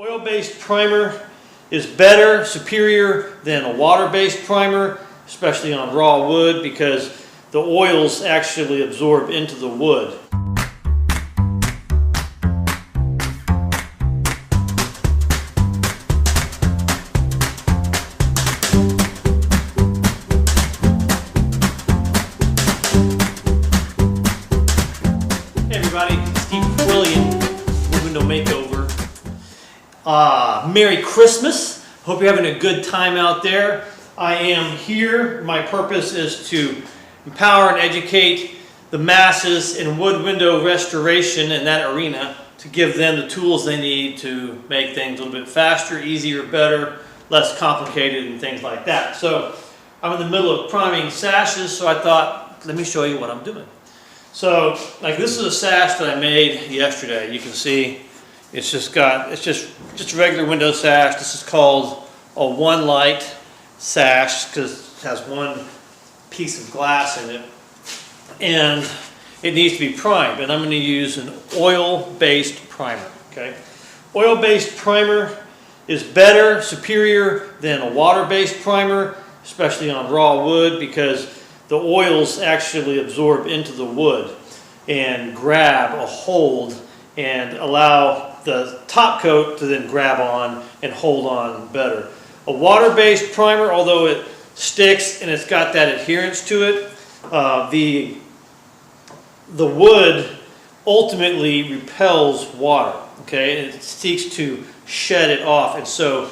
Oil-based primer is better, superior than a water-based primer, especially on raw wood, because the oils actually absorb into the wood. Hey everybody, Steve Quillian, Wood Window Makeover. Merry Christmas. Hope you're having a good time out there. I am here. My purpose is to empower and educate the masses in wood window restoration in that arena, to give them the tools they need to make things a little bit faster, easier, better, less complicated, and things like that. So I'm in the middle of priming sashes, so I thought, let me show you what I'm doing. So, like, this is a sash that I made yesterday. You can see it's just a regular window sash. This is called a one light sash because it has one piece of glass in it, and it needs to be primed. And I'm going to use an oil-based primer. Okay, oil-based primer is better, superior than a water-based primer, especially on raw wood, because the oils actually absorb into the wood and grab a hold and allow the top coat to then grab on and hold on better. A water-based primer, although it sticks and it's got that adherence to it, the wood ultimately repels water, okay? And it seeks to shed it off. And so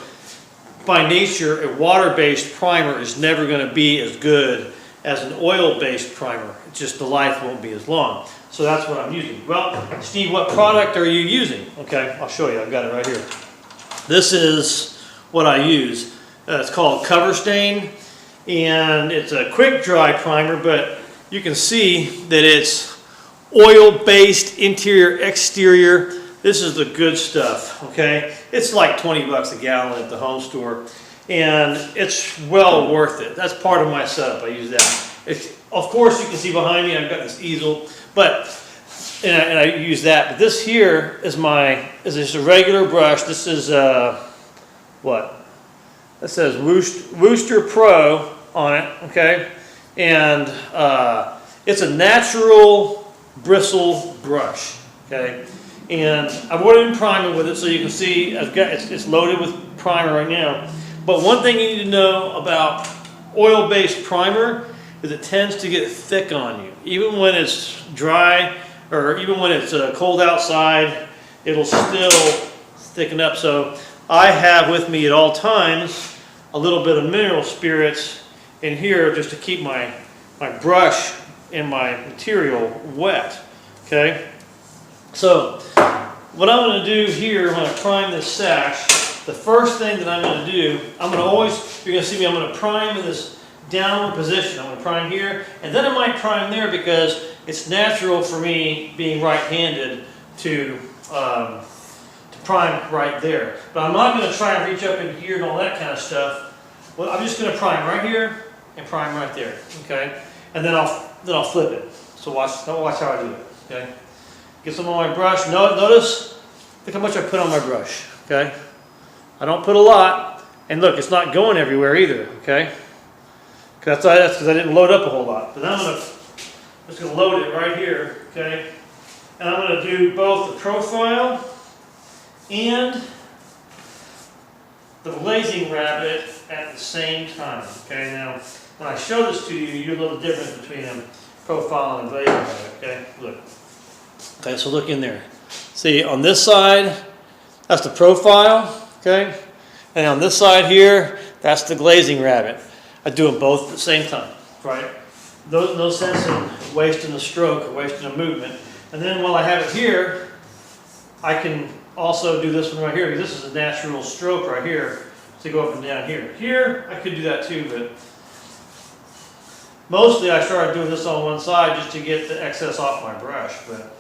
by nature, a water-based primer is never going to be as good as an oil-based primer. It's just the life won't be as long. So that's what I'm using. Well, Steve, what product are you using? Okay, I'll show you. I've got it right here. This is what I use. It's called Cover Stain, and it's a quick dry primer, but you can see that it's oil-based, interior, exterior. This is the good stuff, okay? It's like 20 bucks a gallon at the home store, and it's well worth it. That's part of my setup. I use that. Of course, you can see behind me, I've got this easel, and I use that. But this here is just a regular brush. This is what? It says Wooster Pro on it, okay? And it's a natural bristle brush, okay? And I've already been priming with it, so you can see it's loaded with primer right now. But one thing you need to know about oil-based primer is it tends to get thick on you. Even when it's dry, or even when it's cold outside, it'll still thicken up. So I have with me at all times a little bit of mineral spirits in here just to keep my brush and my material wet, okay? So what I'm going to do here when I prime this sash, the first thing that I'm going to do, you're going to see me, I'm going to prime in this downward position. I'm going to prime here, and then I might prime there because it's natural for me, being right-handed, to prime right there. But I'm not going to try and reach up in here and all that kind of stuff. Well, I'm just going to prime right here and prime right there, okay? And then I'll flip it. So watch how I do it, okay? Get some on my brush. Notice, look how much I put on my brush, okay? I don't put a lot, and look, it's not going everywhere either, okay? That's because I didn't load up a whole lot. But then I'm just going to load it right here, okay? And I'm going to do both the profile and the Blazing Rabbit at the same time, okay? Now, when I show this to you, you're a little difference between them, profile and Blazing Rabbit, okay? Look. Okay, so look in there. See, on this side, that's the profile, okay? And on this side here, that's the Glazing Rabbit. I do them both at the same time, right? No sense in wasting a stroke or wasting a movement. And then while I have it here, I can also do this one right here, because this is a natural stroke right here to go up and down here. Here, I could do that too, but mostly I started doing this on one side just to get the excess off my brush, but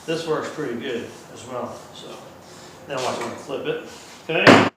this works pretty good as well. So now watch me flip it, okay?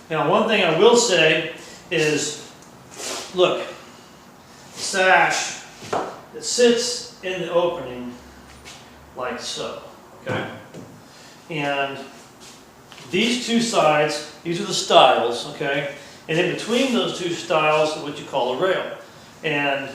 Now, one thing I will say is, look, the sash, it sits in the opening like so, okay? And these two sides, these are the stiles, okay? And in between those two stiles is what you call a rail. And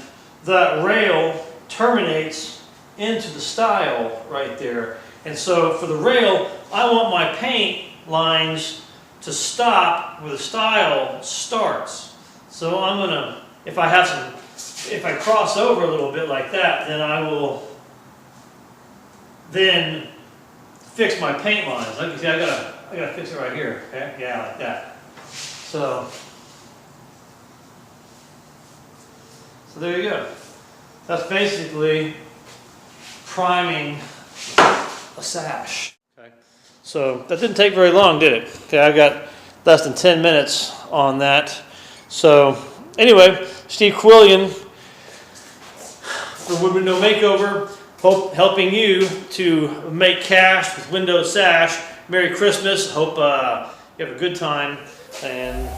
that rail terminates into the stile right there. And so for the rail, I want my paint lines to stop where the stile starts. So I'm gonna, if I cross over a little bit like that, then I will then fix my paint lines. Like you see, I gotta fix it right here. Okay? Yeah, like that. So there you go. That's basically priming a sash. Okay. So that didn't take very long, did it? Okay, I got less than 10 minutes on that. So anyway, Steve Quillian for Wood Window Makeover, helping you to make cash with Window Sash. Merry Christmas. Hope you have a good time. And